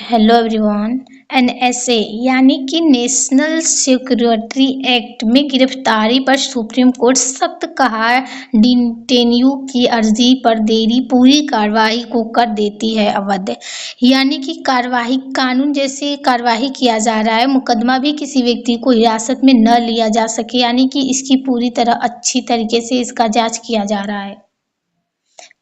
Hello everyone. NSA यानी कि national security act में गिरफ्तारी पर सुप्रीम कोर्ट सख्त कहा डिटेन्यू की अर्जी पर देरी पूरी कार्रवाई को कर देती है अवैध। यानी कि कार्रवाई कानून जैसे कार्रवाई किया जा रहा है, मुकदमा भी किसी व्यक्ति को हिरासत में न लिया जा सके, यानी कि इसकी पूरी तरह अच्छी तरीके से इसका जांच किया जा रहा है।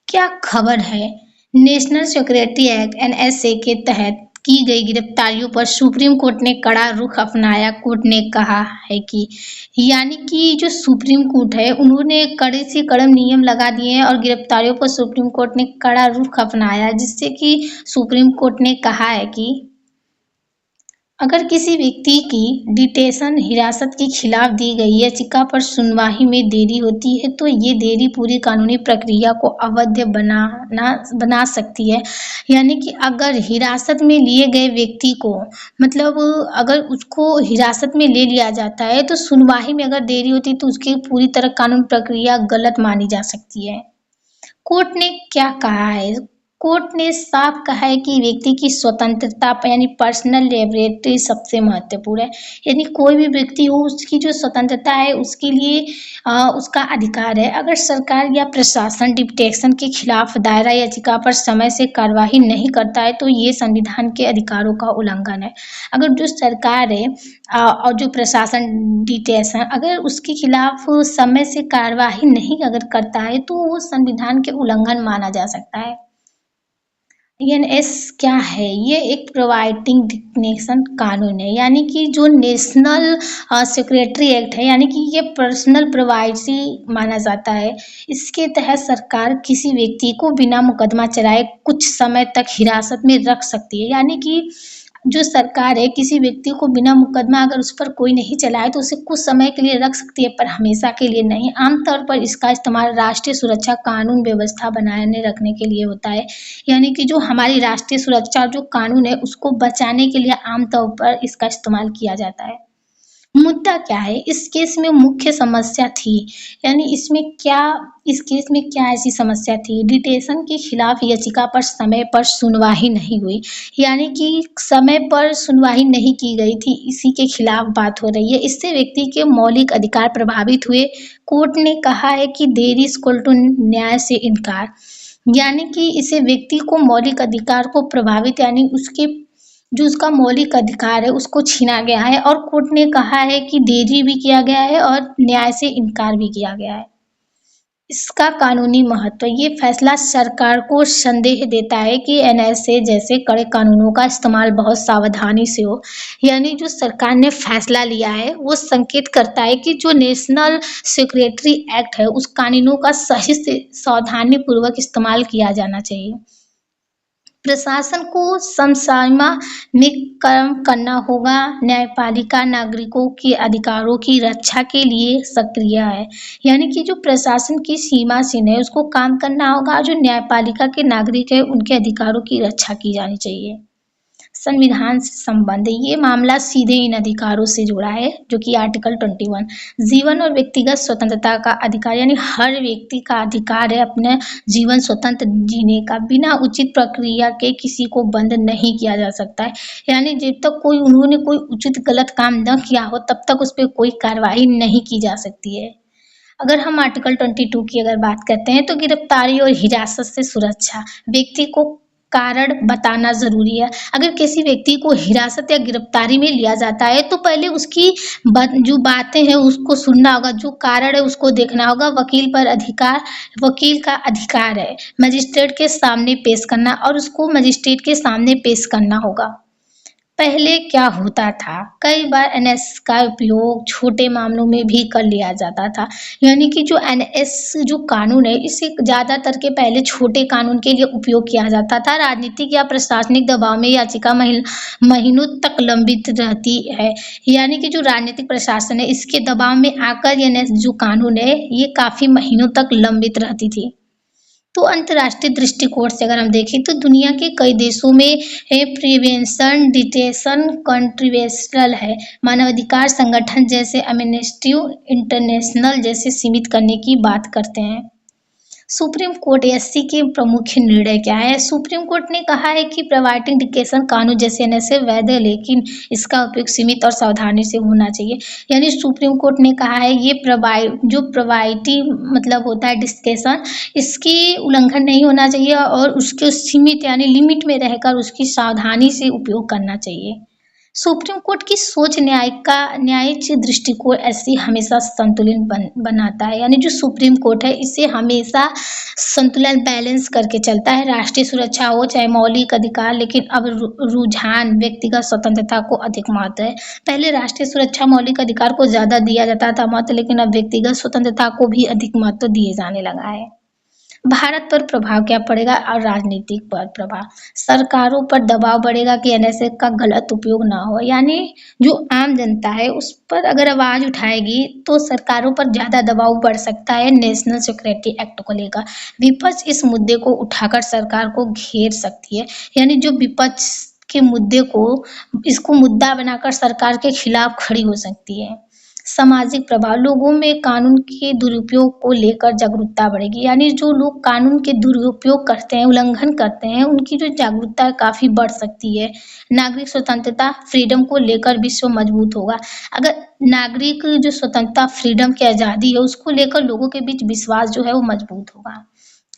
क्या खबर है। नेशनल सिक्योरिटी एक्ट एनएसए के तहत की गई गिरफ्तारियों पर सुप्रीम कोर्ट ने कड़ा रुख अपनाया। कोर्ट ने कहा है कि यानी कि जो सुप्रीम कोर्ट है उन्होंने कड़े से कड़े नियम लगा दिए हैं और गिरफ्तारियों पर सुप्रीम कोर्ट ने कड़ा रुख अपनाया, जिससे कि सुप्रीम कोर्ट ने कहा है कि अगर किसी व्यक्ति की डिटेंशन हिरासत के खिलाफ दी गई याचिका पर सुनवाई में देरी होती है तो ये देरी पूरी कानूनी प्रक्रिया को अवैध बना सकती है। यानी कि अगर हिरासत में लिए गए व्यक्ति को मतलब अगर उसको हिरासत में ले लिया जाता है तो सुनवाई में अगर देरी होती है तो उसकी पूरी तरह कानूनी प्रक्रिया गलत मानी जा सकती है। कोर्ट ने क्या कहा है। कोर्ट ने साफ कहा है कि व्यक्ति की स्वतंत्रता यानी पर्सनल लिबर्टी सबसे महत्वपूर्ण है। यानी कोई भी व्यक्ति हो उसकी जो स्वतंत्रता है उसके लिए उसका अधिकार है। अगर सरकार या प्रशासन डिटेंशन के खिलाफ दायरा याचिका पर समय से कार्यवाही नहीं करता है तो ये संविधान के अधिकारों का उल्लंघन है। अगर जो सरकार है और जो प्रशासन डिटेंशन अगर उसके खिलाफ समय से कार्यवाही नहीं अगर करता है तो वो संविधान के उल्लंघन माना जा सकता है। एनएस क्या है। ये एक प्रोवाइडिंग डिक्लेरेशन कानून है, यानी कि जो नेशनल सिक्योरिटी एक्ट है, यानी कि ये पर्सनल प्राइवेसी माना जाता है। इसके तहत सरकार किसी व्यक्ति को बिना मुकदमा चलाए कुछ समय तक हिरासत में रख सकती है। यानी कि जो सरकार है किसी व्यक्ति को बिना मुकदमा अगर उस पर कोई नहीं चलाए तो उसे कुछ समय के लिए रख सकती है, पर हमेशा के लिए नहीं। आमतौर पर इसका इस्तेमाल राष्ट्रीय सुरक्षा कानून व्यवस्था बनाने रखने के लिए होता है। यानी कि जो हमारी राष्ट्रीय सुरक्षा जो कानून है उसको बचाने के लिए आमतौर पर इसका इस्तेमाल किया जाता है। मुद्दा क्या है। इस केस में मुख्य समस्या थी, यानी इस केस में क्या ऐसी समस्या थी। डिटेंशन के खिलाफ याचिका पर समय पर सुनवाई नहीं हुई, यानी कि समय पर सुनवाई नहीं की गई थी, इसी के खिलाफ बात हो रही है। इससे व्यक्ति के मौलिक अधिकार प्रभावित हुए। कोर्ट ने कहा है कि देर इज इक्वल टू न्याय से इनकार, यानी कि इसे व्यक्ति को मौलिक अधिकार को प्रभावित यानी उसके जो उसका मौलिक अधिकार है उसको छीना गया है। और कोर्ट ने कहा है कि देरी भी किया गया है और न्याय से इनकार भी किया गया है। इसका कानूनी महत्व। ये फैसला सरकार को संदेह देता है कि एनएसए जैसे कड़े कानूनों का इस्तेमाल बहुत सावधानी से हो। यानी जो सरकार ने फैसला लिया है वो संकेत करता है कि जो नेशनल सिक्योरिटी एक्ट है उस कानूनों का सही से सावधानी पूर्वक इस्तेमाल किया जाना चाहिए। प्रशासन को समसामयिक में काम करना होगा। न्यायपालिका नागरिकों के अधिकारों की रक्षा के लिए सक्रिय है, यानी कि जो प्रशासन की सीमा से है उसको काम करना होगा। जो न्यायपालिका के नागरिक है उनके अधिकारों की रक्षा की जानी चाहिए। संविधान से संबंध। ये मामला सीधे इन अधिकारों से जुड़ा है जो कि आर्टिकल 21 जीवन और व्यक्तिगत स्वतंत्रता का अधिकार, यानी हर व्यक्ति का अधिकार है अपने जीवन स्वतंत्र जीने का। बिना उचित प्रक्रिया के किसी को बंद नहीं किया जा सकता है, यानी जब तक उन्होंने कोई उचित गलत काम न किया हो तब तक उस पर कोई कार्रवाई नहीं की जा सकती है। अगर हम आर्टिकल 22 की अगर बात करते हैं तो गिरफ्तारी और हिरासत से सुरक्षा। व्यक्ति को कारण बताना जरूरी है। अगर किसी व्यक्ति को हिरासत या गिरफ्तारी में लिया जाता है तो पहले उसकी जो बातें हैं उसको सुनना होगा, जो कारण है उसको देखना होगा। वकील का अधिकार है मजिस्ट्रेट के सामने पेश करना और उसको मजिस्ट्रेट के सामने पेश करना होगा। पहले क्या होता था, कई बार एनएस का उपयोग छोटे मामलों में भी कर लिया जाता था। यानी कि जो एनएस जो कानून है इसे ज्यादातर के पहले छोटे कानून के लिए उपयोग किया जाता था। राजनीतिक या प्रशासनिक दबाव में याचिका महीनों तक लंबित रहती है, यानी कि जो राजनीतिक प्रशासन है इसके दबाव में आकर एनएस जो कानून है ये काफी महीनों तक लंबित रहती थी। तो अंतर्राष्ट्रीय दृष्टिकोण से अगर हम देखें तो दुनिया के कई देशों में प्रिवेंशन डिटेंशन कंट्रोवर्शियल है। मानवाधिकार संगठन जैसे एमनेस्टी इंटरनेशनल जैसे सीमित करने की बात करते हैं। सुप्रीम कोर्ट एससी के प्रमुख निर्णय क्या है? सुप्रीम कोर्ट ने कहा है कि प्राइवेट एजुकेशन कानून जैसे एनएसए वैध है, लेकिन इसका उपयोग सीमित और सावधानी से होना चाहिए। यानी सुप्रीम कोर्ट ने कहा है ये प्रोवाइटी मतलब होता है डिस्कशन, इसकी उल्लंघन नहीं होना चाहिए और उसके सीमित यानी लिमिट में रहकर उसकी सावधानी से उपयोग करना चाहिए। सुप्रीम कोर्ट की सोच न्यायिक दृष्टिकोण ऐसी हमेशा संतुलन बनाता है। यानी जो सुप्रीम कोर्ट है इसे हमेशा संतुलन बैलेंस करके चलता है। राष्ट्रीय सुरक्षा हो चाहे मौलिक अधिकार, लेकिन अब रुझान व्यक्तिगत स्वतंत्रता को अधिक महत्व है। पहले राष्ट्रीय सुरक्षा मौलिक अधिकार को ज्यादा दिया जाता था महत्व, लेकिन अब व्यक्तिगत स्वतंत्रता को भी अधिक महत्व दिए जाने लगा है। भारत पर प्रभाव क्या पड़ेगा और राजनीतिक पर प्रभाव, सरकारों पर दबाव बढ़ेगा कि एनएसए का गलत उपयोग ना हो। यानी जो आम जनता है उस पर अगर आवाज उठाएगी तो सरकारों पर ज्यादा दबाव बढ़ सकता है नेशनल सिक्योरिटी एक्ट को लेकर। विपक्ष इस मुद्दे को उठाकर सरकार को घेर सकती है। यानी जो विपक्ष के मुद्दे को इसको मुद्दा बनाकर सरकार के खिलाफ खड़ी हो सकती है। सामाजिक प्रभाव, लोगों में कानून के दुरुपयोग को लेकर जागरूकता बढ़ेगी। यानी जो लोग कानून के दुरुपयोग करते हैं, उल्लंघन करते हैं, उनकी जो जागरूकता काफी बढ़ सकती है। नागरिक स्वतंत्रता फ्रीडम को लेकर विश्व मजबूत होगा। अगर नागरिक जो स्वतंत्रता फ्रीडम की आजादी है उसको लेकर लोगों के बीच विश्वास जो है वो मजबूत होगा।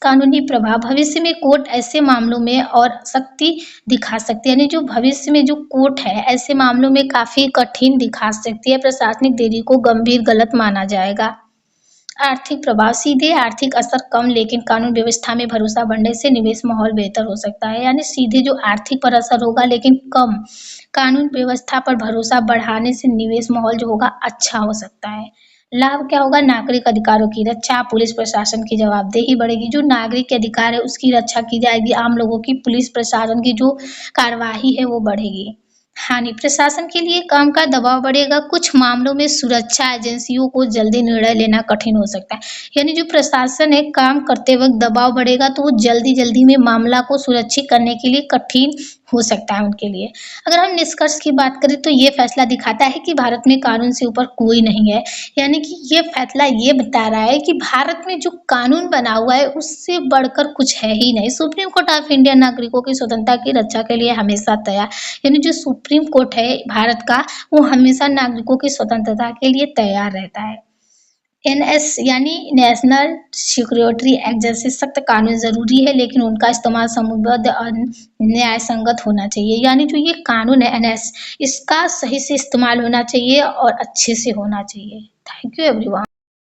कानूनी प्रभाव, भविष्य में कोर्ट ऐसे मामलों में और सख्ती दिखा सकती है। यानी जो भविष्य में जो कोर्ट है ऐसे मामलों में काफी कठिन दिखा सकती है। प्रशासनिक देरी को गंभीर गलत माना जाएगा। आर्थिक प्रभाव, सीधे आर्थिक असर कम, लेकिन कानून व्यवस्था में भरोसा बढ़ने से निवेश माहौल बेहतर हो सकता है। यानी सीधे जो आर्थिक पर असर होगा लेकिन कम, कानून व्यवस्था पर भरोसा बढ़ाने से निवेश माहौल जो होगा अच्छा हो सकता है। लाभ क्या होगा, नागरिक अधिकारों की रक्षा, पुलिस प्रशासन की जवाबदेही बढ़ेगी। जो नागरिक के अधिकार है उसकी रक्षा की जाएगी, आम लोगों की, पुलिस प्रशासन की जो कार्यवाही है वो बढ़ेगी। हानि, प्रशासन के लिए काम का दबाव बढ़ेगा, कुछ मामलों में सुरक्षा एजेंसियों को जल्दी निर्णय लेना कठिन हो सकता है। यानी जो प्रशासन है काम करते वक्त दबाव बढ़ेगा तो वो जल्दी जल्दी में मामला को सुरक्षित करने के लिए कठिन हो सकता है उनके लिए। अगर हम निष्कर्ष की बात करें तो ये फैसला दिखाता है कि भारत में कानून से ऊपर कोई नहीं है। यानी कि ये फैसला ये बता रहा है कि भारत में जो कानून बना हुआ है उससे बढ़कर कुछ है ही नहीं। सुप्रीम कोर्ट ऑफ इंडिया नागरिकों की स्वतंत्रता की रक्षा के लिए हमेशा तैयार, यानी जो सुप्रीम कोर्ट है भारत का वो हमेशा नागरिकों की स्वतंत्रता के लिए तैयार रहता है। एनएस यानी नेशनल सिक्योरिटी एक्ट जैसे सख्त कानून जरूरी है, लेकिन उनका इस्तेमाल समूहबद्ध और न्याय संगत होना चाहिए। यानी जो ये कानून है एनएस, इसका सही से इस्तेमाल होना चाहिए और अच्छे से होना चाहिए। Thank you everyone.